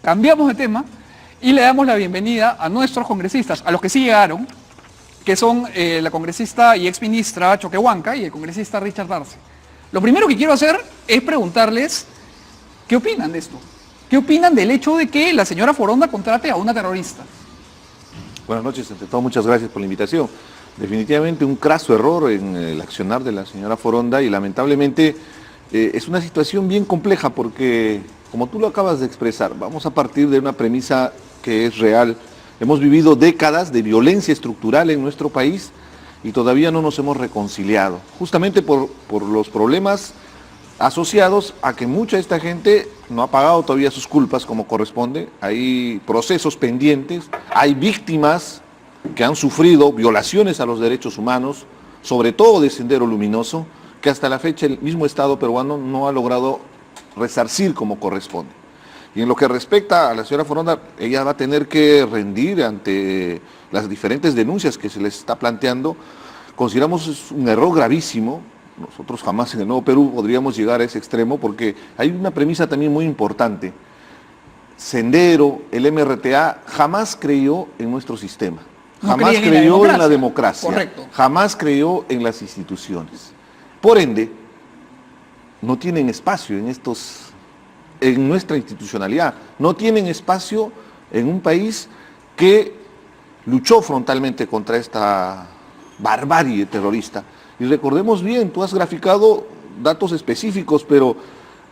cambiamos de tema y le damos la bienvenida a nuestros congresistas, a los que sí llegaron, que son la congresista y exministra Choquehuanca y el congresista Richard Arce. Lo primero que quiero hacer es preguntarles qué opinan de esto. ¿Qué opinan del hecho de que la señora Foronda contrate a una terrorista? Buenas noches, ante todo muchas gracias por la invitación. Definitivamente un craso error en el accionar de la señora Foronda y lamentablemente es una situación bien compleja porque, como tú lo acabas de expresar, vamos a partir de una premisa que es real. Hemos vivido décadas de violencia estructural en nuestro país y todavía no nos hemos reconciliado, justamente por los problemas asociados a que mucha de esta gente no ha pagado todavía sus culpas como corresponde, hay procesos pendientes, hay víctimas que han sufrido violaciones a los derechos humanos, sobre todo de Sendero Luminoso, que hasta la fecha el mismo Estado peruano no ha logrado resarcir como corresponde. Y en lo que respecta a la señora Foronda, ella va a tener que rendir ante las diferentes denuncias que se les está planteando. Consideramos es un error gravísimo. Nosotros jamás en el Nuevo Perú podríamos llegar a ese extremo porque hay una premisa también muy importante. Sendero, el MRTA, jamás creyó en nuestro sistema, jamás creyó en la democracia, correcto, jamás creyó en las instituciones. Por ende, no tienen espacio en nuestra institucionalidad, no tienen espacio en un país que luchó frontalmente contra esta barbarie terrorista. Y recordemos bien, tú has graficado datos específicos, pero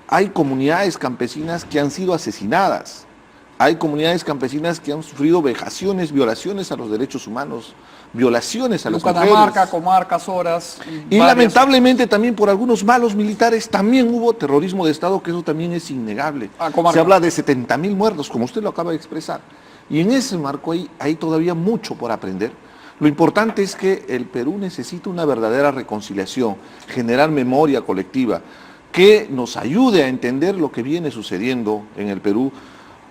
hay comunidades campesinas que han sido asesinadas, hay comunidades campesinas que han sufrido vejaciones, violaciones a los derechos humanos, violaciones a las mujeres. Catamarca, Comarcas, Horas. Y lamentablemente también por algunos malos militares también hubo terrorismo de Estado, que eso también es innegable. Se habla de 70.000 muertos, como usted lo acaba de expresar. Y en ese marco hay todavía mucho por aprender. Lo importante es que el Perú necesita una verdadera reconciliación, generar memoria colectiva, que nos ayude a entender lo que viene sucediendo en el Perú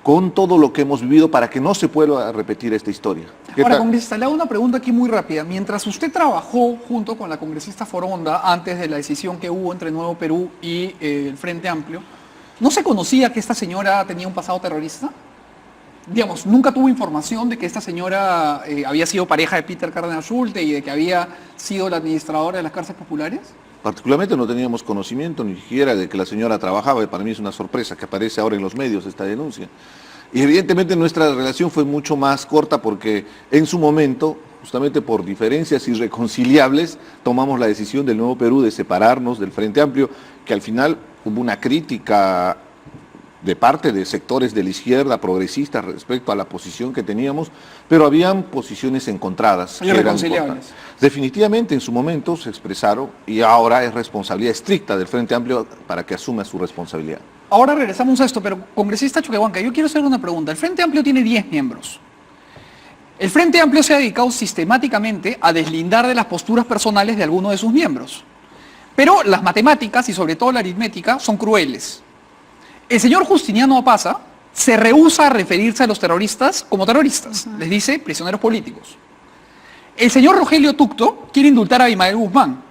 con todo lo que hemos vivido para que no se vuelva a repetir esta historia. Ahora, congresista, le hago una pregunta aquí muy rápida. Mientras usted trabajó junto con la congresista Foronda antes de la decisión que hubo entre Nuevo Perú y el Frente Amplio, ¿no se conocía que esta señora tenía un pasado terrorista? Digamos, ¿nunca tuvo información de que esta señora había sido pareja de Peter Cárdenas Schulte y de que había sido la administradora de las cárceles populares? Particularmente no teníamos conocimiento ni siquiera de que la señora trabajaba, y para mí es una sorpresa que aparece ahora en los medios esta denuncia. Y evidentemente nuestra relación fue mucho más corta porque en su momento, justamente por diferencias irreconciliables, tomamos la decisión del Nuevo Perú de separarnos del Frente Amplio, que al final hubo una crítica de parte de sectores de la izquierda progresista respecto a la posición que teníamos, pero habían posiciones encontradas. Irreconciliables. Definitivamente en su momento se expresaron y ahora es responsabilidad estricta del Frente Amplio para que asuma su responsabilidad. Ahora regresamos a esto, pero congresista Choquehuanca, yo quiero hacer una pregunta. El Frente Amplio tiene 10 miembros. El Frente Amplio se ha dedicado sistemáticamente a deslindar de las posturas personales de algunos de sus miembros. Pero las matemáticas y sobre todo la aritmética son crueles. El señor Justiniano Opaza se rehúsa a referirse a los terroristas como terroristas. Les dice prisioneros políticos. El señor Rogelio Tucto quiere indultar a Abimael Guzmán.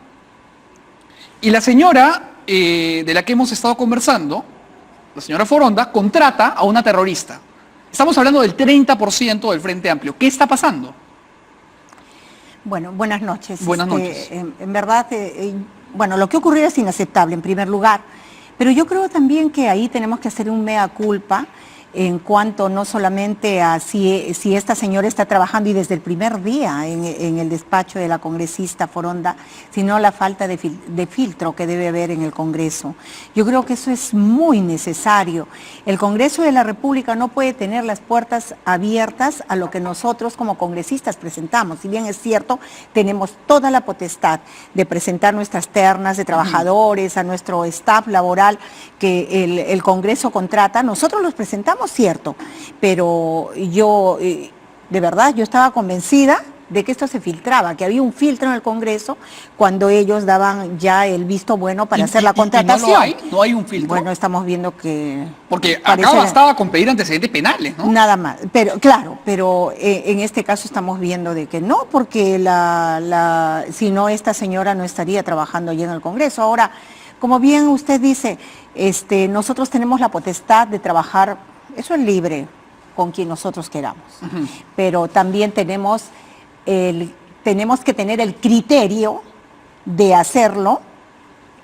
Y la señora de la que hemos estado conversando, la señora Foronda, contrata a una terrorista. Estamos hablando del 30% del Frente Amplio. ¿Qué está pasando? Bueno, buenas noches. Buenas noches. En verdad, bueno, lo que ocurrió es inaceptable en primer lugar. Pero yo creo también que ahí tenemos que hacer un mea culpa en cuanto no solamente a si esta señora está trabajando y desde el primer día en el despacho de la congresista Foronda, sino la falta de filtro que debe haber en el Congreso. Yo creo que eso es muy necesario. El Congreso de la República no puede tener las puertas abiertas a lo que nosotros como congresistas presentamos. Si bien es cierto, tenemos toda la potestad de presentar nuestras ternas de trabajadores, a nuestro staff laboral que el Congreso contrata, nosotros los presentamos, cierto, pero yo, de verdad, yo estaba convencida de que esto se filtraba, que había un filtro en el Congreso cuando ellos daban ya el visto bueno para hacer la contratación. ¿No hay un filtro? Bueno, estamos viendo que... Porque acá bastaba con pedir antecedentes penales, ¿no? Nada más, pero claro, pero en este caso estamos viendo de que no, porque si no, esta señora no estaría trabajando allí en el Congreso. Ahora, como bien usted dice, nosotros tenemos la potestad de trabajar eso es libre con quien nosotros queramos. Pero también tenemos que tener el criterio de hacerlo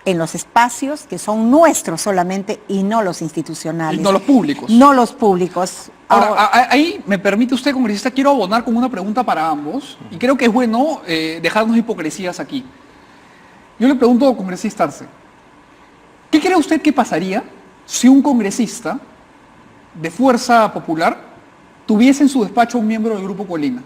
en los espacios que son nuestros solamente y no los institucionales. Y no los públicos. No los públicos. Ahora, ahí me permite usted, congresista, quiero abonar con una pregunta para ambos, y creo que es bueno dejarnos hipocresías aquí. Yo le pregunto, congresista Arce, ¿qué cree usted que pasaría si un congresista de Fuerza Popular tuviese en su despacho a un miembro del Grupo Colina?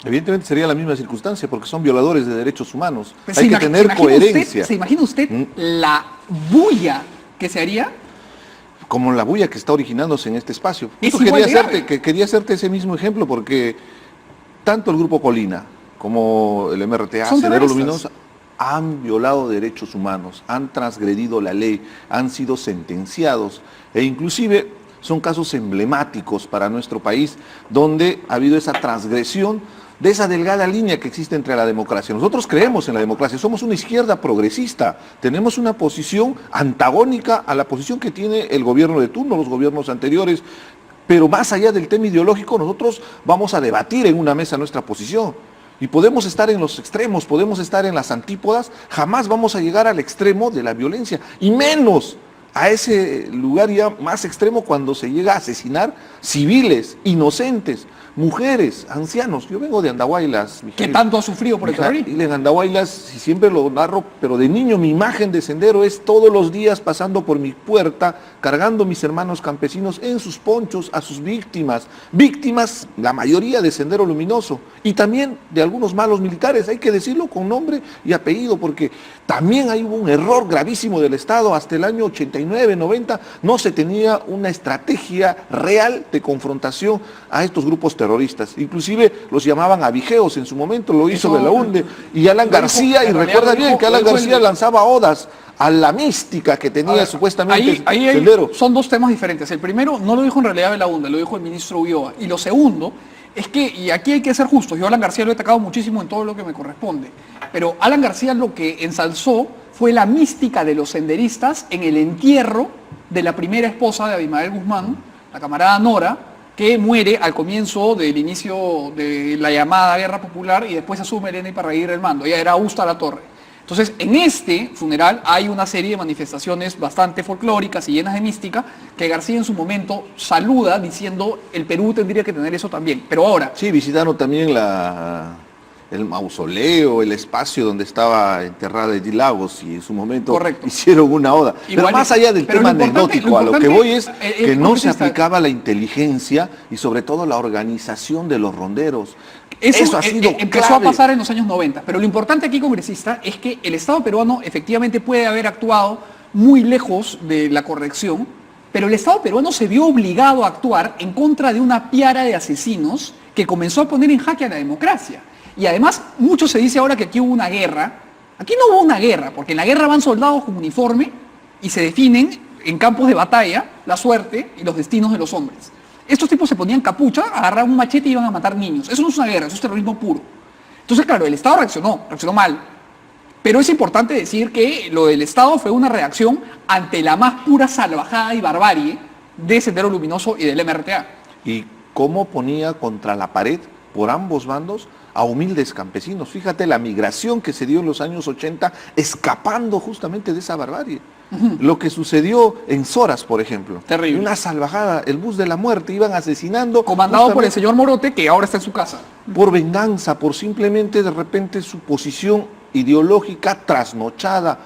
Evidentemente sería la misma circunstancia, porque son violadores de derechos humanos. Pues Hay que tener coherencia. ¿Se imagina usted la bulla que se haría? Como la bulla que está originándose en este espacio. Es Justo igual de grave. quería hacerte ese mismo ejemplo, porque tanto el Grupo Colina como el MRTA, Son Sendero terroristas. Luminoso, han violado derechos humanos, han transgredido la ley, han sido sentenciados e inclusive son casos emblemáticos para nuestro país donde ha habido esa transgresión de esa delgada línea que existe entre la democracia. Nosotros creemos en la democracia, somos una izquierda progresista, tenemos una posición antagónica a la posición que tiene el gobierno de turno, los gobiernos anteriores, pero más allá del tema ideológico, nosotros vamos a debatir en una mesa nuestra posición. Y podemos estar en los extremos, podemos estar en las antípodas, jamás vamos a llegar al extremo de la violencia, y menos a ese lugar ya más extremo cuando se llega a asesinar civiles, inocentes, mujeres, ancianos. Yo vengo de Andahuaylas. ¿Qué tanto ha sufrido por el terrorismo? Y en Andahuaylas, y siempre lo narro, pero de niño mi imagen de Sendero es todos los días pasando por mi puerta, cargando mis hermanos campesinos en sus ponchos a sus víctimas. Víctimas, la mayoría de Sendero Luminoso, y también de algunos malos militares, hay que decirlo con nombre y apellido, porque también hay un error gravísimo del Estado. Hasta el año 89, 90, no se tenía una estrategia real de confrontación a estos grupos terroristas. Inclusive los llamaban abigeos en su momento, lo hizo Belaúnde y Alan García, y recuerda bien que Alan García lanzaba odas a la mística que tenía supuestamente Sendero. Son dos temas diferentes. El primero no lo dijo en realidad Belaúnde, lo dijo el ministro Ulloa. Y lo segundo es que, y aquí hay que ser justos, yo a Alan García lo he atacado muchísimo en todo lo que me corresponde, pero Alan García lo que ensalzó fue la mística de los senderistas en el entierro de la primera esposa de Abimael Guzmán, la camarada Nora, que muere al comienzo del inicio de la llamada Guerra Popular y después asume Elena Iparraguirre el mando. Ella era Augusta Latorre. Entonces, en este funeral hay una serie de manifestaciones bastante folclóricas y llenas de mística que García en su momento saluda diciendo el Perú tendría que tener eso también. Pero ahora... Sí, visitaron también el mausoleo, el espacio donde estaba enterrada Edith Lagos, y en su momento hicieron una oda. Pero más allá del tema anecdótico, a lo que voy es que no se aplicaba la inteligencia y sobre todo la organización de los ronderos. Eso ha sido empezó clave. a pasar en los años 90, pero lo importante aquí, congresista, es que el Estado peruano efectivamente puede haber actuado muy lejos de la corrección, pero el Estado peruano se vio obligado a actuar en contra de una piara de asesinos que comenzó a poner en jaque a la democracia. Y además, mucho se dice ahora que aquí hubo una guerra. Aquí no hubo una guerra, porque en la guerra van soldados con uniforme y se definen en campos de batalla la suerte y los destinos de los hombres. Estos tipos se ponían capucha, agarraban un machete y iban a matar niños. Eso no es una guerra, eso es terrorismo puro. Entonces, claro, el Estado reaccionó mal. Pero es importante decir que lo del Estado fue una reacción ante la más pura salvajada y barbarie de Sendero Luminoso y del MRTA. ¿Y cómo ponía contra la pared, por ambos bandos, a humildes campesinos? Fíjate la migración que se dio en los años 80, escapando justamente de esa barbarie. Lo que sucedió en Soras, por ejemplo. Terrible. Una salvajada, el bus de la muerte, iban asesinando. Comandado por el señor Morote, que ahora está en su casa. Por venganza, por simplemente de repente su posición ideológica trasnochada,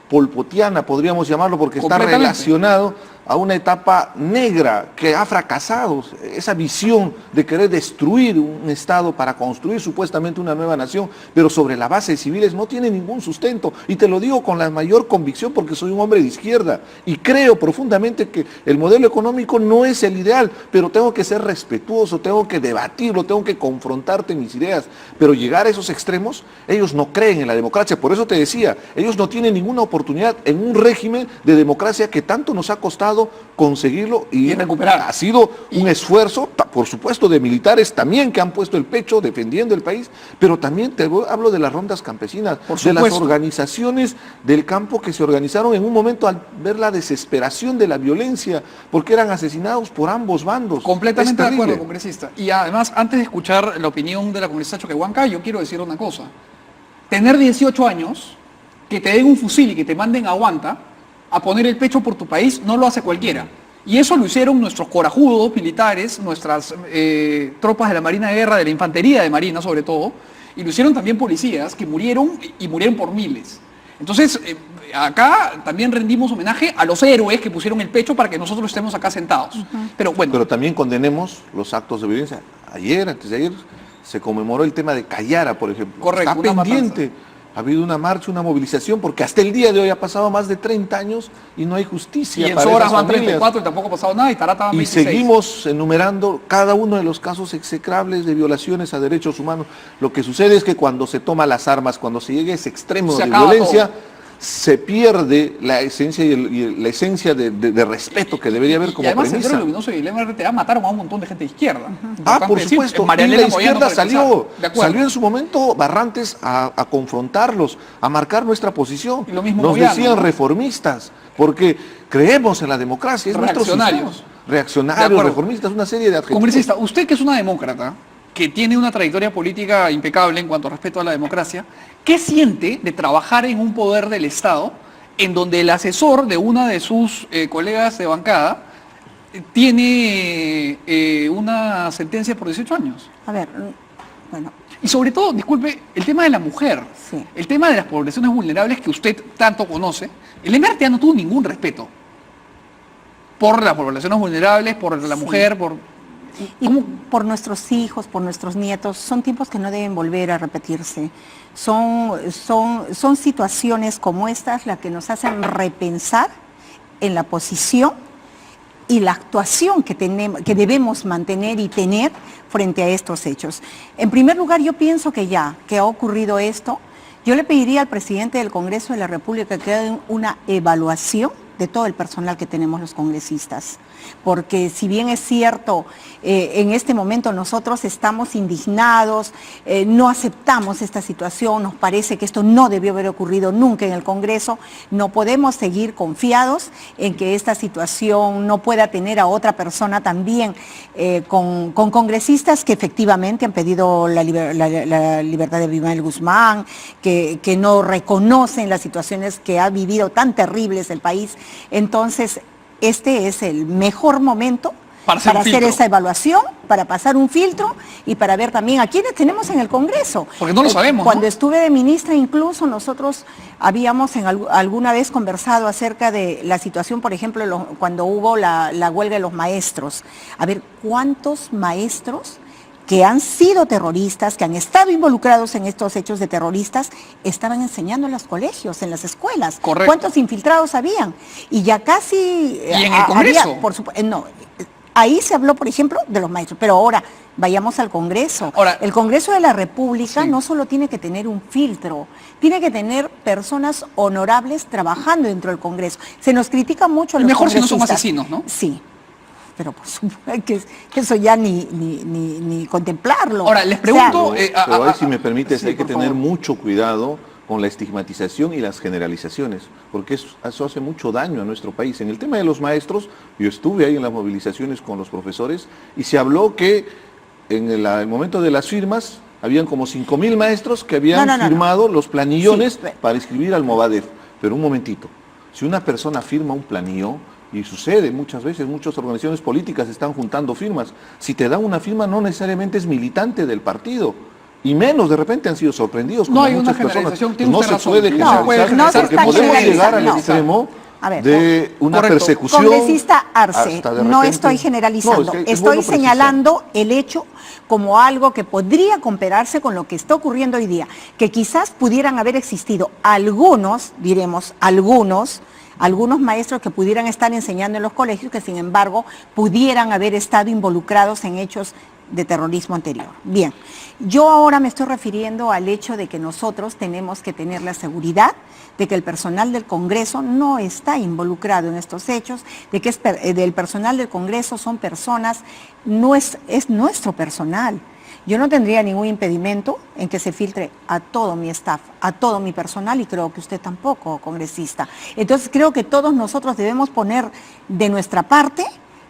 polpotiana, podríamos llamarlo, porque está relacionado a una etapa negra que ha fracasado, esa visión de querer destruir un Estado para construir supuestamente una nueva nación, pero sobre la base de civiles, no tiene ningún sustento. Y te lo digo con la mayor convicción porque soy un hombre de izquierda y creo profundamente que el modelo económico no es el ideal, pero tengo que ser respetuoso, tengo que debatirlo, tengo que confrontarte mis ideas, pero llegar a esos extremos, ellos no creen en la democracia. Por eso te decía, ellos no tienen ninguna oportunidad en un régimen de democracia que tanto nos ha costado logrado conseguirlo Y recuperar. Ha sido un esfuerzo, por supuesto, de militares también que han puesto el pecho defendiendo el país, pero también hablo de las rondas campesinas, de las organizaciones del campo que se organizaron en un momento al ver la desesperación de la violencia, porque eran asesinados por ambos bandos. Completamente de acuerdo, congresista. Y además, antes de escuchar la opinión de la congresista Choquehuanca, yo quiero decir una cosa. Tener 18 años, que te den un fusil y que te manden a Huanta a poner el pecho por tu país, no lo hace cualquiera. Y eso lo hicieron nuestros corajudos militares, nuestras tropas de la Marina de Guerra, de la Infantería de Marina sobre todo, y lo hicieron también policías que murieron y murieron por miles. Entonces, acá también rendimos homenaje a los héroes que pusieron el pecho para que nosotros estemos acá sentados. Pero bueno. Pero también condenemos los actos de violencia. Ayer, antes de ayer, se conmemoró el tema de Cayara, por ejemplo. Correcto, está pendiente. Matanza. Ha habido una marcha, una movilización, porque hasta el día de hoy ha pasado más de 30 años y no hay justicia. Y en para Soras van familias. 34 y tampoco ha pasado nada, y Tarata van 26. Y seguimos enumerando cada uno de los casos execrables de violaciones a derechos humanos. Lo que sucede es que cuando se toman las armas, cuando se llega a ese extremo de violencia, todo. Se pierde la esencia la esencia de respeto que debería haber como premisa. Y además premisa. Sendero Luminoso y el MRTA mataron a un montón de gente de izquierda. Por supuesto. Y la izquierda salió en su momento Barrantes a confrontarlos, a marcar nuestra posición. Y lo mismo Nos Moyano, decían reformistas, porque creemos en la democracia. Es reaccionarios. Reaccionarios, reformistas, una serie de adjetivos. Congresista, usted que es una demócrata, que tiene una trayectoria política impecable en cuanto a respeto a la democracia, ¿qué siente de trabajar en un poder del Estado en donde el asesor de una de sus colegas de bancada tiene una sentencia por 18 años? A ver, bueno. Y sobre todo, disculpe, el tema de la mujer, sí. El tema de las poblaciones vulnerables que usted tanto conoce, el MRTA no tuvo ningún respeto por las poblaciones vulnerables, por la mujer, y por nuestros hijos, por nuestros nietos. Son tiempos que no deben volver a repetirse. Son situaciones como estas las que nos hacen repensar en la posición y la actuación que debemos mantener y tener frente a estos hechos. En primer lugar, yo pienso que ya que ha ocurrido esto, yo le pediría al presidente del Congreso de la República que haga una evaluación de todo el personal que tenemos los congresistas. Porque si bien es cierto, en este momento nosotros estamos indignados, no aceptamos esta situación, nos parece que esto no debió haber ocurrido nunca en el Congreso, no podemos seguir confiados en que esta situación no pueda tener a otra persona también con congresistas que efectivamente han pedido la libertad de Abimael Guzmán, que no reconocen las situaciones que ha vivido tan terribles el país. Entonces, este es el mejor momento para hacer esa evaluación, para pasar un filtro y para ver también a quiénes tenemos en el Congreso. Porque no lo sabemos. Cuando estuve de ministra, incluso nosotros habíamos alguna vez conversado acerca de la situación, por ejemplo, cuando hubo la huelga de los maestros. A ver, ¿cuántos maestros que han sido terroristas, que han estado involucrados en estos hechos de terroristas, estaban enseñando en los colegios, en las escuelas? Correcto. ¿Cuántos infiltrados habían? Y ya casi... ¿Y en el Congreso? No, ahí se habló, por ejemplo, de los maestros, pero ahora vayamos al Congreso. Ahora, el Congreso de la República sí. No solo tiene que tener un filtro, tiene que tener personas honorables trabajando dentro del Congreso. Se nos critica mucho a los mejor si no congresistas. son asesinos, ¿no? Sí. Pero por supuesto que eso ya ni contemplarlo. Ahora, les pregunto... Pero ahí, si me permites, sí, hay que tener favor. mucho cuidado con la estigmatización y las generalizaciones, porque eso hace mucho daño a nuestro país. En el tema de los maestros, yo estuve ahí en las movilizaciones con los profesores y se habló que en el momento de las firmas habían como 5.000 maestros que habían firmado los planillones para inscribir al Movadef. Pero un momentito, si una persona firma un planillo, y sucede muchas veces, muchas organizaciones políticas están juntando firmas. Si te dan una firma, no necesariamente es militante del partido. Y menos, de repente han sido sorprendidos. No hay muchas una generalización, tiene no usted se razón. puede generalizar, porque podemos llegar al extremo de una persecución. Congresista Arce, no estoy generalizando, estoy señalando el hecho como algo que podría compararse con lo que está ocurriendo hoy día, que quizás pudieran haber existido algunos, diremos, algunos maestros que pudieran estar enseñando en los colegios, que sin embargo pudieran haber estado involucrados en hechos de terrorismo anterior. Bien, yo ahora me estoy refiriendo al hecho de que nosotros tenemos que tener la seguridad de que el personal del Congreso no está involucrado en estos hechos, de que del personal del Congreso son personas, es nuestro personal. Yo no tendría ningún impedimento en que se filtre a todo mi staff, a todo mi personal, y creo que usted tampoco, congresista. Entonces creo que todos nosotros debemos poner de nuestra parte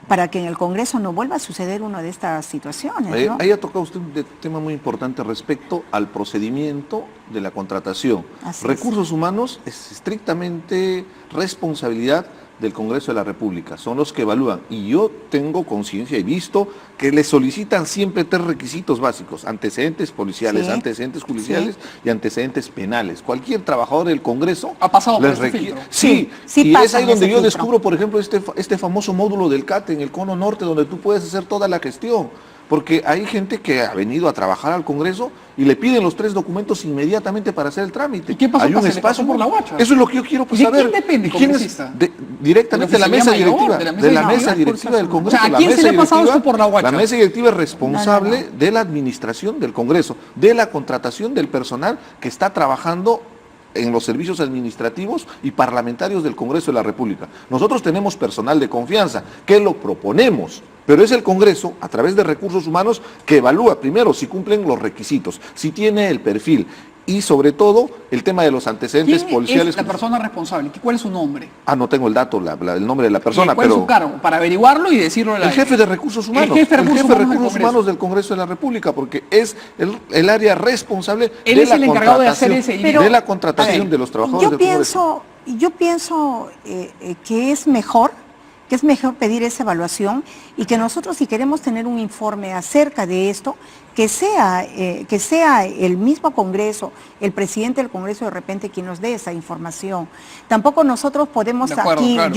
para que en el Congreso no vuelva a suceder una de estas situaciones, ¿no? Ahí ha tocado usted un tema muy importante respecto al procedimiento de la contratación. Recursos humanos es estrictamente responsabilidad del Congreso de la República, son los que evalúan, y yo tengo conciencia, he visto que le solicitan siempre 3 requisitos básicos: antecedentes policiales, sí, antecedentes judiciales, sí, y antecedentes penales. Cualquier trabajador del Congreso ha pasado por les este requiere. filtro. Sí, sí, y es ahí donde yo filtro. descubro, por ejemplo, este famoso módulo del CAT en el Cono Norte, donde tú puedes hacer toda la gestión. Porque hay gente que ha venido a trabajar al Congreso y le piden los 3 documentos inmediatamente para hacer el trámite. ¿Y qué pasó? Hay un Se le espacio pasó por la guacha. Eso es lo que yo quiero ¿Y saber. de quién depende, congresista? Directamente de la mesa directiva. De la mesa directiva del Congreso. O sea, ¿a quién se le ha pasado esto por la guacha? La mesa directiva es responsable de la administración del Congreso, de la contratación del personal que está trabajando en los servicios administrativos y parlamentarios del Congreso de la República. Nosotros tenemos personal de confianza, que lo proponemos, pero es el Congreso, a través de recursos humanos, que evalúa primero si cumplen los requisitos, si tiene el perfil, y sobre todo el tema de los antecedentes policiales. ¿Quién es la persona responsable? ¿Cuál es su nombre? No tengo el dato, el nombre de la persona, ¿Cuál pero... es su cargo? Para averiguarlo y decirlo al El aire. jefe de recursos humanos. El jefe de recursos humanos del Congreso de la República, porque es el área responsable Él de es la el encargado de hacer ese Pero, de la contratación de los trabajadores del Congreso. Yo pienso que es mejor pedir esa evaluación, y que nosotros, si queremos tener un informe acerca de esto, que sea el mismo Congreso, el presidente del Congreso de repente quien nos dé esa información. Tampoco nosotros podemos aquí, claro.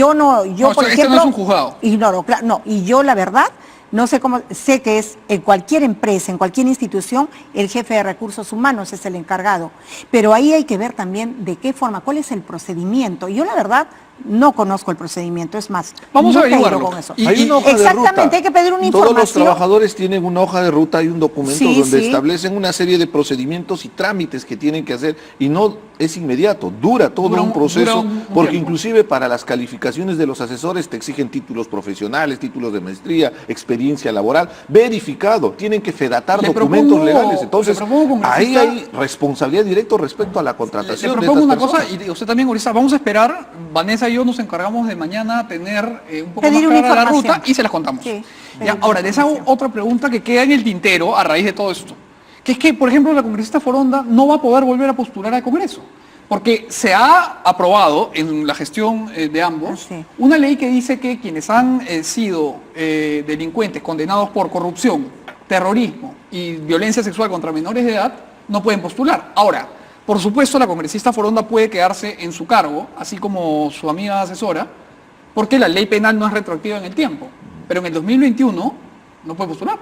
yo por ejemplo, no es un juzgado. Ignoro, y yo la verdad no sé cómo, sé que es en cualquier empresa, en cualquier institución, el jefe de recursos humanos es el encargado, pero ahí hay que ver también de qué forma, cuál es el procedimiento. Yo la verdad no conozco el procedimiento, es más, vamos a nunca he ido averiguarlo. con eso. Hay una hoja de ruta. Exactamente, hay que pedir una Todos información. los trabajadores tienen una hoja de ruta y un documento Sí, donde sí. establecen una serie de procedimientos y trámites que tienen que hacer, y no es inmediato, dura todo un proceso, porque tiempo. inclusive para las calificaciones de los asesores te exigen títulos profesionales, títulos de maestría, experiencia laboral, verificado, tienen que fedatar documentos legales. Entonces, ahí hay responsabilidad directa respecto a la contratación Le de propongo estas una cosa, personas. y usted también, Urissa, vamos a esperar. Vanessa y yo nos encargamos de mañana tener un poco Pedir más una clara la información. ruta y se las contamos. Sí, Ya, pedir ahora, una les hago información. otra pregunta que queda en el tintero a raíz de todo esto. Que es que, por ejemplo, la congresista Foronda no va a poder volver a postular al Congreso. Porque se ha aprobado en la gestión de ambos Sí. una ley que dice que quienes han sido delincuentes condenados por corrupción, terrorismo y violencia sexual contra menores de edad no pueden postular. Ahora, por supuesto, la congresista Foronda puede quedarse en su cargo, así como su amiga asesora, porque la ley penal no es retroactiva en el tiempo. Pero en el 2021 no puede postular.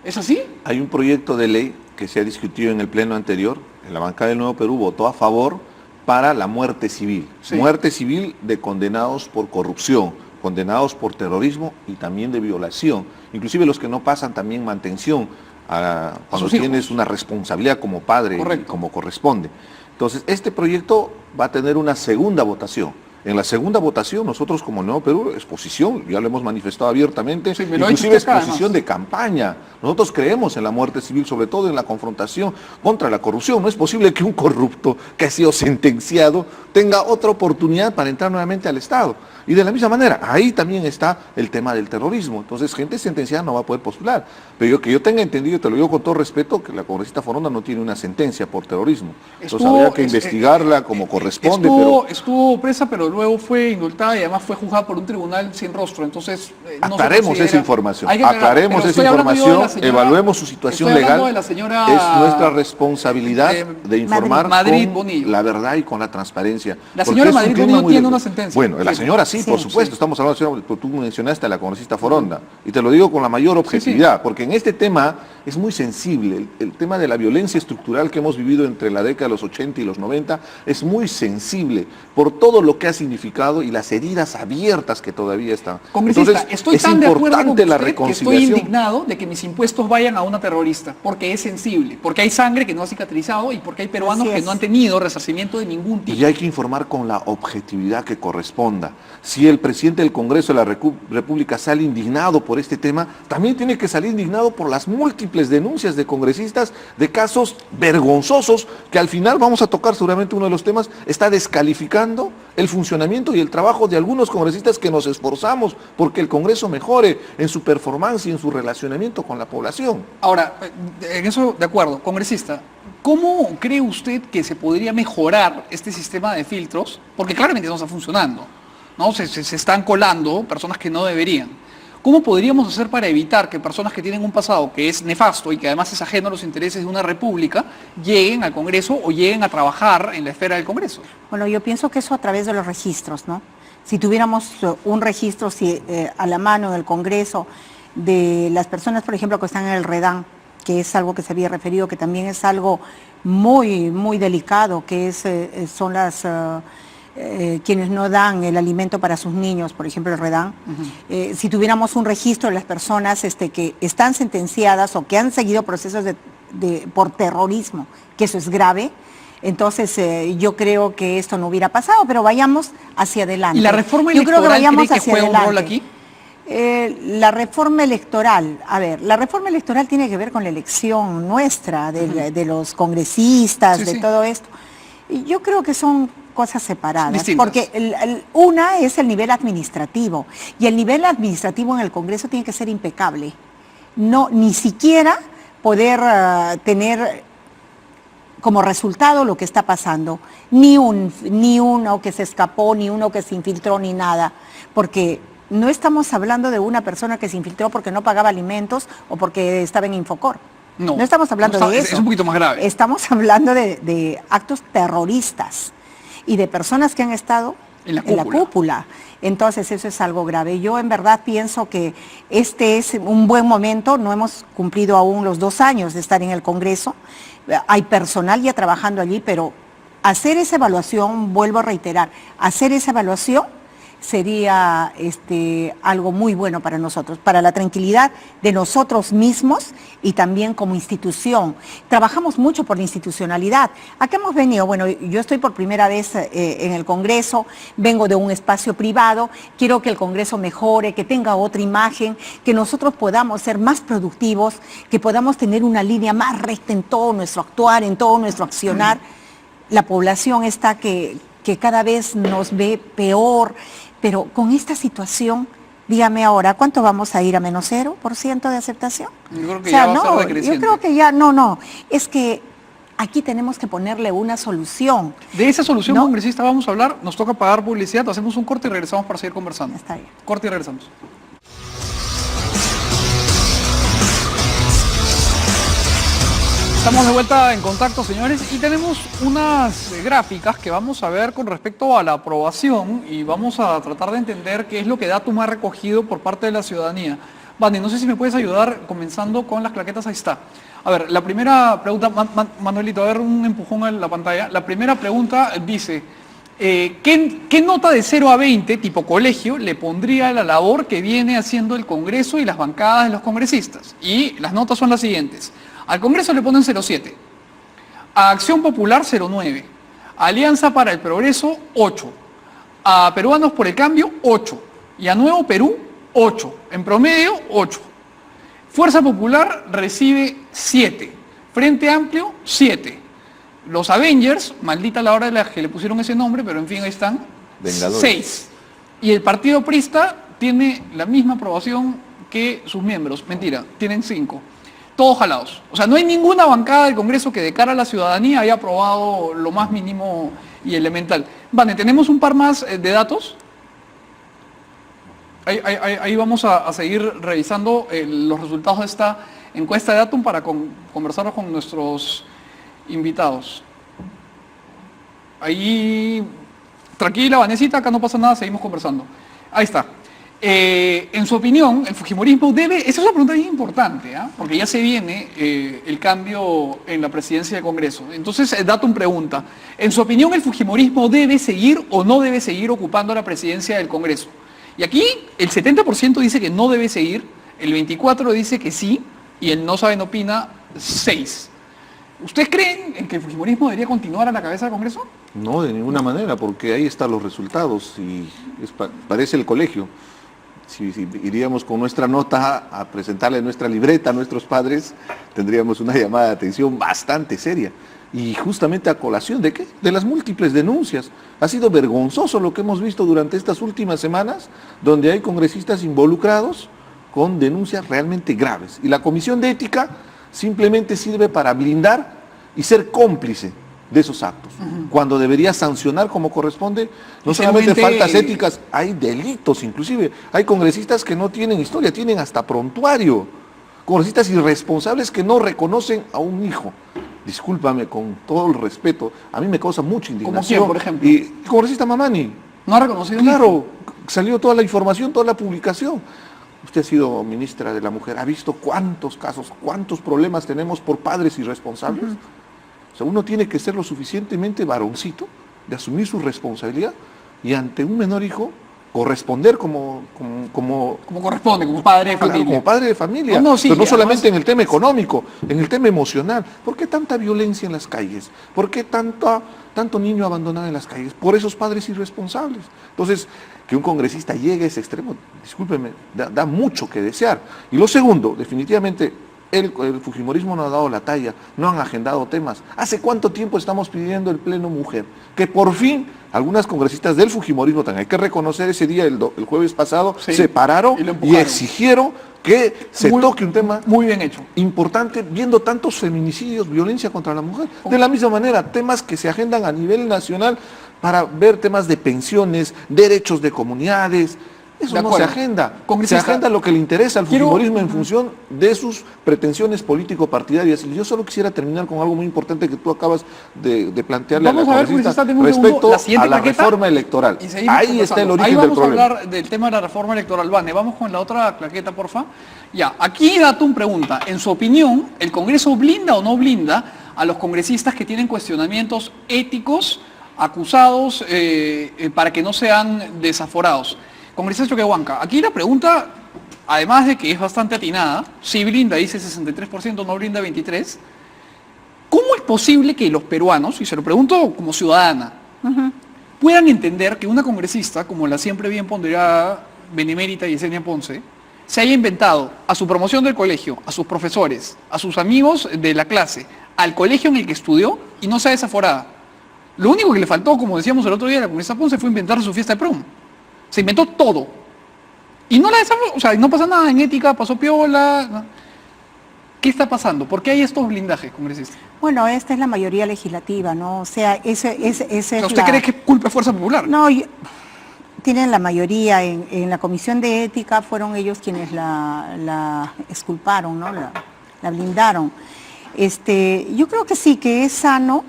¿Es así? Hay un proyecto de ley que se ha discutido en el pleno anterior, en la bancada del Nuevo Perú votó a favor para la muerte civil. Sí. Muerte civil de condenados por corrupción, condenados por terrorismo y también de violación. Inclusive los que no pasan también mantención cuando sus hijos. tienes una responsabilidad como padre, Correcto. como corresponde. Entonces, este proyecto va a tener una segunda votación. En la segunda votación, nosotros como Nuevo Perú, exposición, ya lo hemos manifestado abiertamente, Sí, me lo ha dicho inclusive usted acá, exposición además. de campaña. Nosotros creemos en la muerte civil, sobre todo en la confrontación contra la corrupción. No es posible que un corrupto que ha sido sentenciado tenga otra oportunidad para entrar nuevamente al Estado. Y de la misma manera, ahí también está el tema del terrorismo. Entonces, gente sentenciada no va a poder postular. Pero que yo tenga entendido, te lo digo con todo respeto, que la congresista Foronda no tiene una sentencia por terrorismo. Entonces, habría que investigarla como corresponde. Estuvo presa, pero luego fue indultada y además fue juzgada por un tribunal sin rostro. Entonces, no se aclaremos considera- esa información, Hay que aclarar, aclaremos pero esa estoy hablando yo de información, la señora- evaluemos su situación estoy hablando legal. de la señora Es nuestra responsabilidad de informar Madrid con Bonillo. la verdad y con la transparencia. La Porque señora es un Madrid tema Bonillo muy tiene delicado. una sentencia. Bueno, la Sí. señora sí, por Sí, supuesto, sí. estamos hablando, señora, tú mencionaste a la congresista Foronda, y te lo digo con la mayor objetividad, porque en este tema es muy sensible, el tema de la violencia estructural que hemos vivido entre la década de los 80 y los 90 es muy sensible por todo lo que ha significado y las heridas abiertas que todavía están. Congresista, Entonces, estoy es tan de acuerdo con importante la usted que estoy reconciliación. indignado de que mis impuestos vayan a una terrorista, porque es sensible, porque hay sangre que no ha cicatrizado y porque hay peruanos Así que es. no han tenido resarcimiento de ningún tipo. Y hay que informar con la objetividad que corresponda. Si el presidente del Congreso de la República sale indignado por este tema, también tiene que salir indignado por las múltiples denuncias de congresistas de casos vergonzosos que al final vamos a tocar seguramente uno de los temas, está descalificando el funcionamiento y el trabajo de algunos congresistas que nos esforzamos porque el Congreso mejore en su performance y en su relacionamiento con la población. Ahora, en eso de acuerdo, congresista, ¿cómo cree usted que se podría mejorar este sistema de filtros? Porque claramente no está funcionando, ¿no? Se están colando personas que no deberían. ¿Cómo podríamos hacer para evitar que personas que tienen un pasado que es nefasto y que además es ajeno a los intereses de una república lleguen al Congreso o lleguen a trabajar en la esfera del Congreso? Bueno, yo pienso que eso a través de los registros, ¿no? Si tuviéramos un registro a la mano en el Congreso de las personas, por ejemplo, que están en el REDAN, que es algo que se había referido, que también es algo muy, muy delicado, que son las... quienes no dan el alimento para sus niños, por ejemplo el REDAN, si tuviéramos un registro de las personas que están sentenciadas o que han seguido procesos por terrorismo, que eso es grave, entonces yo creo que esto no hubiera pasado, pero vayamos hacia adelante. ¿Y la reforma yo creo que electoral vayamos cree que hacia juega un rol adelante. aquí? La reforma electoral, a ver, la reforma electoral tiene que ver con la elección nuestra, de los congresistas, Sí, de sí. todo esto. Y yo creo que son cosas separadas, Distintas. porque una es el nivel administrativo, y el nivel administrativo en el Congreso tiene que ser impecable. No, ni siquiera poder tener como resultado lo que está pasando, ni uno que se escapó, ni uno que se infiltró, ni nada, porque no estamos hablando de una persona que se infiltró porque no pagaba alimentos o porque estaba en Infocor. No, estamos hablando no está- de es eso. un poquito más grave. Estamos hablando de actos terroristas y de personas que han estado En la la cúpula. Entonces eso es algo grave. Yo en verdad pienso que este es un buen momento. No hemos cumplido aún los 2 años de estar en el Congreso. Hay personal ya trabajando allí, pero hacer esa evaluación, vuelvo a reiterar, hacer esa evaluación sería algo muy bueno para nosotros, para la tranquilidad de nosotros mismos y también como institución. Trabajamos mucho por la institucionalidad. Acá hemos venido, bueno, yo estoy por primera vez en el Congreso, vengo de un espacio privado, quiero que el Congreso mejore, que tenga otra imagen, que nosotros podamos ser más productivos, que podamos tener una línea más recta en todo nuestro actuar, en todo nuestro accionar. La población está que cada vez nos ve peor, pero con esta situación, dígame ahora, ¿cuánto vamos a ir a menos 0% de aceptación? Yo creo que ya va a ser decreciente. yo creo que ya, no, es que aquí tenemos que ponerle una solución. De esa solución, ¿No? congresista, vamos a hablar. Nos toca pagar publicidad, hacemos un corte y regresamos para seguir conversando. Está bien. Corte y regresamos. Estamos de vuelta en contacto, señores, y tenemos unas gráficas que vamos a ver con respecto a la aprobación y vamos a tratar de entender qué es lo que Datum ha recogido por parte de la ciudadanía. Vane, no sé si me puedes ayudar comenzando con las claquetas, ahí está. A ver, la primera pregunta, Manuelito, a ver un empujón en la pantalla. La primera pregunta dice, ¿qué nota de 0 a 20, tipo colegio, le pondría a la labor que viene haciendo el Congreso y las bancadas de los congresistas? Y las notas son las siguientes. Al Congreso le ponen 0,7, a Acción Popular 0,9, a Alianza para el Progreso 8, a Peruanos por el Cambio 8 y a Nuevo Perú 8, en promedio 8. Fuerza Popular recibe 7, Frente Amplio 7, los Avengers, maldita la hora de la que le pusieron ese nombre, pero en fin ahí están, Vengadores. 6. Y el Partido Prista tiene la misma aprobación que sus miembros, mentira, tienen 5. Todos jalados. O sea, no hay ninguna bancada del Congreso que de cara a la ciudadanía haya aprobado lo más mínimo y elemental. Vale, tenemos un par más de datos. Ahí vamos a seguir revisando los resultados de esta encuesta de Datum para conversarlos con nuestros invitados. Ahí, tranquila, Vanesita, acá no pasa nada, seguimos conversando. Ahí está. En su opinión, el fujimorismo debe, esa es una pregunta bien importante, porque ya se viene el cambio en la presidencia del Congreso. Entonces, Datum pregunta, en su opinión, ¿el fujimorismo debe seguir o no debe seguir ocupando la presidencia del Congreso? Y aquí el 70% dice que no debe seguir, el 24% dice que sí, y el no sabe, no opina, 6%. ¿Ustedes creen en que el fujimorismo debería continuar a la cabeza del Congreso? No, de ninguna manera, porque ahí están los resultados y parece el colegio. Si iríamos con nuestra nota a presentarle nuestra libreta a nuestros padres, tendríamos una llamada de atención bastante seria. Y justamente a colación ¿de qué? De las múltiples denuncias. Ha sido vergonzoso lo que hemos visto durante estas últimas semanas, donde hay congresistas involucrados con denuncias realmente graves. Y la Comisión de Ética simplemente sirve para blindar y ser cómplice de esos actos, cuando debería sancionar como corresponde, no solamente faltas éticas, hay delitos inclusive, hay congresistas que no tienen historia, tienen hasta prontuario, congresistas irresponsables que no reconocen a un hijo. Discúlpame, con todo el respeto, a mí me causa mucha indignación. ¿Cómo quién, por ejemplo? Y el congresista Mamani. ¿No ha reconocido? Claro, salió toda la información, toda la publicación. Usted ha sido ministra de la Mujer, ¿ha visto cuántos casos, cuántos problemas tenemos por padres irresponsables? O sea, uno tiene que ser lo suficientemente varoncito de asumir su responsabilidad y ante un menor hijo corresponder como corresponde, como padre de familia. Como padre de familia, Sí, pero no solamente además, en el tema económico, en el tema emocional. ¿Por qué tanta violencia en las calles? ¿Por qué tanto niño abandonado en las calles? Por esos padres irresponsables. Entonces, que un congresista llegue a ese extremo, discúlpeme, da mucho que desear. Y lo segundo, definitivamente, el fujimorismo no ha dado la talla, no han agendado temas. ¿Hace cuánto tiempo estamos pidiendo el Pleno Mujer? Que por fin algunas congresistas del fujimorismo, también hay que reconocer ese día, el jueves pasado, sí, se pararon y exigieron que se toque un tema muy bien hecho, importante, viendo tantos feminicidios, violencia contra la mujer. De la misma manera, temas que se agendan a nivel nacional para ver temas de pensiones, derechos de comunidades. Eso no se agenda. Se agenda lo que le interesa al fujimorismo en función de sus pretensiones político-partidarias. Y yo solo quisiera terminar con algo muy importante que tú acabas de plantearle a la congresista respecto a la reforma electoral. Ahí está el origen del problema. Vamos a hablar del tema de la reforma electoral. Vane, vamos con la otra claqueta, porfa. Ya, aquí Datum pregunta, en su opinión, ¿el Congreso blinda o no blinda a los congresistas que tienen cuestionamientos éticos acusados para que no sean desaforados? Congresista Choquehuanca, aquí la pregunta, además de que es bastante atinada, si blinda dice 63%, no blinda 23%, ¿cómo es posible que los peruanos, y se lo pregunto como ciudadana, puedan entender que una congresista, como la siempre bien ponderada benemérita Yesenia Ponce, se haya inventado a su promoción del colegio, a sus profesores, a sus amigos de la clase, al colegio en el que estudió y no sea desaforada? Lo único que le faltó, como decíamos el otro día a la congresista Ponce, fue inventar su fiesta de prom. Se inventó todo. Y no la desaforó, o sea, no pasa nada en ética, pasó piola. ¿No? ¿Qué está pasando? ¿Por qué hay estos blindajes, congresista? Bueno, esta es la mayoría legislativa, ¿no? O sea, ese ¿Usted cree que es culpa de Fuerza Popular? No, tienen la mayoría en la Comisión de Ética, fueron ellos quienes la exculparon, ¿no? La blindaron. Yo creo que sí, que es sano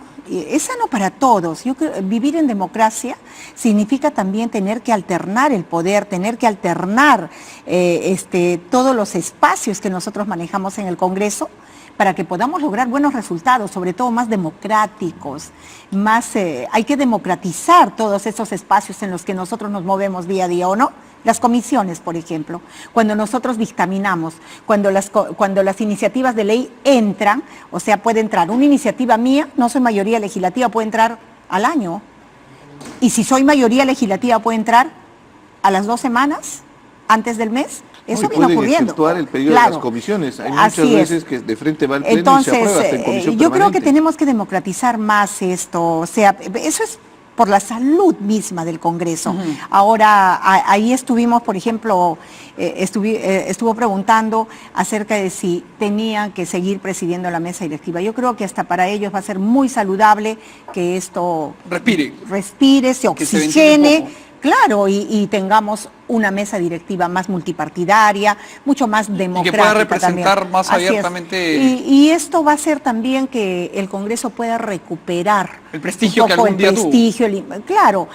para todos. Yo creo, vivir en democracia significa también tener que alternar el poder, tener que alternar todos los espacios que nosotros manejamos en el Congreso para que podamos lograr buenos resultados, sobre todo más democráticos, hay que democratizar todos esos espacios en los que nosotros nos movemos día a día, ¿o no? Las comisiones, por ejemplo, cuando nosotros dictaminamos, cuando las iniciativas de ley entran, o sea, puede entrar una iniciativa mía, no soy mayoría legislativa, puede entrar al año. Y si soy mayoría legislativa, puede entrar a las 2 semanas, antes del mes. Eso viene ocurriendo. Pueden el periodo de las comisiones. Hay muchas veces que de frente va el pleno. Entonces, y se aprueba hasta en comisión yo creo permanente. que tenemos que democratizar más esto. O sea, eso es por la salud misma del Congreso. Ahora, ahí estuvimos, por ejemplo, estuvo preguntando acerca de si tenían que seguir presidiendo la mesa directiva. Yo creo que hasta para ellos va a ser muy saludable que esto respire, se oxigene, Claro, y tengamos una mesa directiva más multipartidaria, mucho más democrática. Y que pueda representar también. más Así es. abiertamente. Y esto va a hacer también que el Congreso pueda recuperar El prestigio un que poco algún día el prestigio, claro,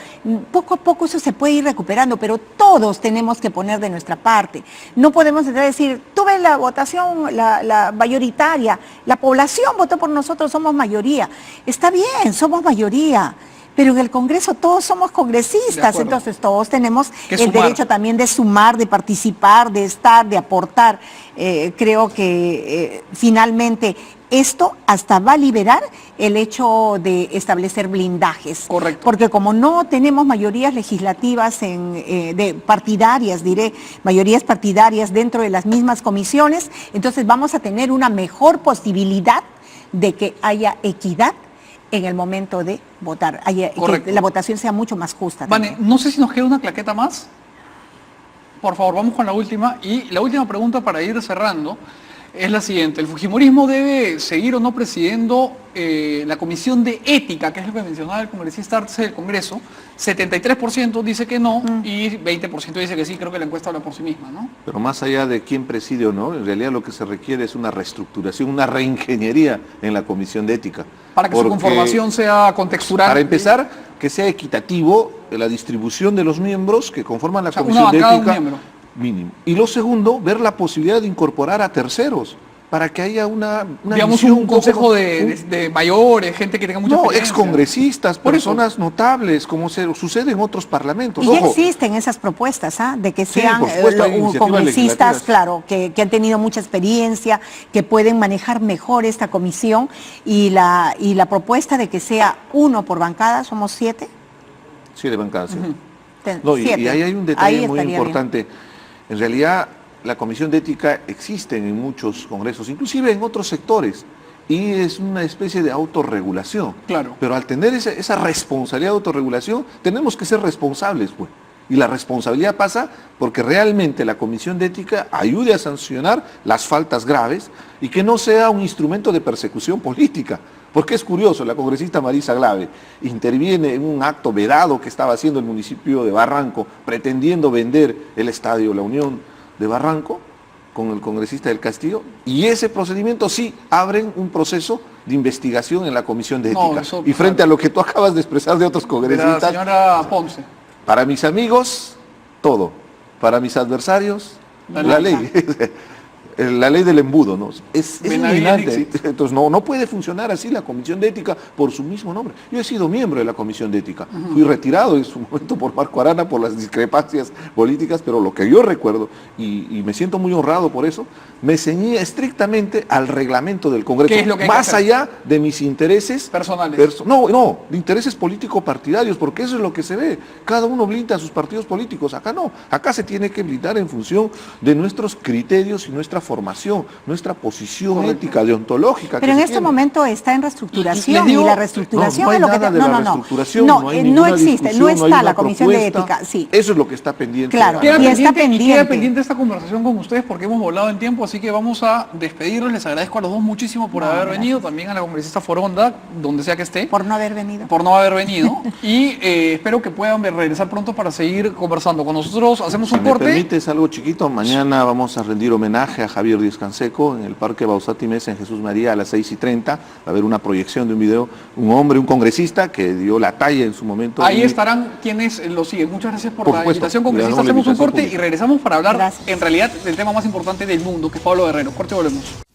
poco a poco eso se puede ir recuperando, pero todos tenemos que poner de nuestra parte. No podemos entrar a decir, tuve la votación, la mayoritaria, la población votó por nosotros, somos mayoría. Está bien, somos mayoría. Pero en el Congreso todos somos congresistas, entonces todos tenemos el derecho también de sumar, de participar, de estar, de aportar. Creo que finalmente esto hasta va a liberar el hecho de establecer blindajes. Correcto. Porque como no tenemos mayorías legislativas partidarias, mayorías partidarias dentro de las mismas comisiones, entonces vamos a tener una mejor posibilidad de que haya equidad en el momento de votar, que la votación sea mucho más justa. Vane, no sé si nos queda una claqueta más. Por favor, vamos con la última. Y la última pregunta para ir cerrando es la siguiente. ¿El fujimorismo debe seguir o no presidiendo la Comisión de Ética, que es lo que mencionaba el congresista Arce del Congreso? 73% dice que no y 20% dice que sí. Creo que la encuesta habla por sí misma, ¿no? Pero más allá de quién preside o no, en realidad lo que se requiere es una reestructuración, una reingeniería en la Comisión de Ética. Para que su conformación sea contextural. Para empezar, que sea equitativo la distribución de los miembros que conforman la Comisión una de bancada, Ética un miembro. mínimo. Y lo segundo, ver la posibilidad de incorporar a terceros para que haya una digamos visión, un consejo de mayores, gente que tenga mucha experiencia. excongresistas, personas notables, como sucede en otros parlamentos. Y ya existen esas propuestas, de que sean por supuesto, hay iniciativas congresistas, legislativas. claro, que han tenido mucha experiencia, que pueden manejar mejor esta comisión, y la propuesta de que sea uno por bancada, somos 7. 7 bancadas. Sí. No, y ahí hay un detalle muy importante. En realidad, la Comisión de Ética existe en muchos congresos, inclusive en otros sectores, y es una especie de autorregulación. Claro. Pero al tener esa responsabilidad de autorregulación, tenemos que ser responsables, pues. Y la responsabilidad pasa porque realmente la Comisión de Ética ayude a sancionar las faltas graves y que no sea un instrumento de persecución política. Porque es curioso, la congresista Marisa Glave interviene en un acto vedado que estaba haciendo el municipio de Barranco, pretendiendo vender el estadio La Unión de Barranco con el congresista del Castillo, y ese procedimiento sí abren un proceso de investigación en la Comisión de Ética. Y frente a lo que tú acabas de expresar de otros congresistas, la señora Ponce. Para mis amigos, todo. Para mis adversarios, la ley. La ley del embudo, ¿no? Es indignante. Entonces no puede funcionar así la Comisión de Ética por su mismo nombre. Yo he sido miembro de la Comisión de Ética. Fui retirado en su momento por Marco Arana por las discrepancias políticas, pero lo que yo recuerdo, y me siento muy honrado por eso, me ceñía estrictamente al reglamento del Congreso. ¿Qué es lo que hay más que hacer? allá de mis intereses personales. De intereses político-partidarios, porque eso es lo que se ve. Cada uno blinda a sus partidos políticos. Acá no. Acá se tiene que blindar en función de nuestros criterios y nuestra formación, nuestra posición ética, deontológica. Pero en este momento está en reestructuración, digo, y la reestructuración no hay es lo que... nada de la reestructuración, no existe, no hay está una la Comisión de propuesta. Ética, sí. Eso es lo que está pendiente. Claro. Queda Y está pendiente. Queda pendiente esta conversación con ustedes porque hemos volado en tiempo, así que vamos a despedirnos. Les agradezco a los dos muchísimo por haber venido, también a la congresista Foronda, donde sea que esté. Por no haber venido. Por no haber venido. Y espero que puedan regresar pronto para seguir conversando con nosotros. Hacemos un corte. Si me permites algo chiquito, mañana vamos a rendir homenaje a Javier Díaz Canseco en el Parque Bausati Mesa en Jesús María a las 6:30. Va a haber una proyección de un video, un hombre, un congresista que dio la talla en su momento. Ahí estarán quienes lo siguen. Muchas gracias por la supuesto, invitación, le congresista. damos la Hacemos un invitación corte pública. y regresamos para hablar Gracias. en realidad del tema más importante del mundo, que es Pablo Guerrero. Corte y volvemos.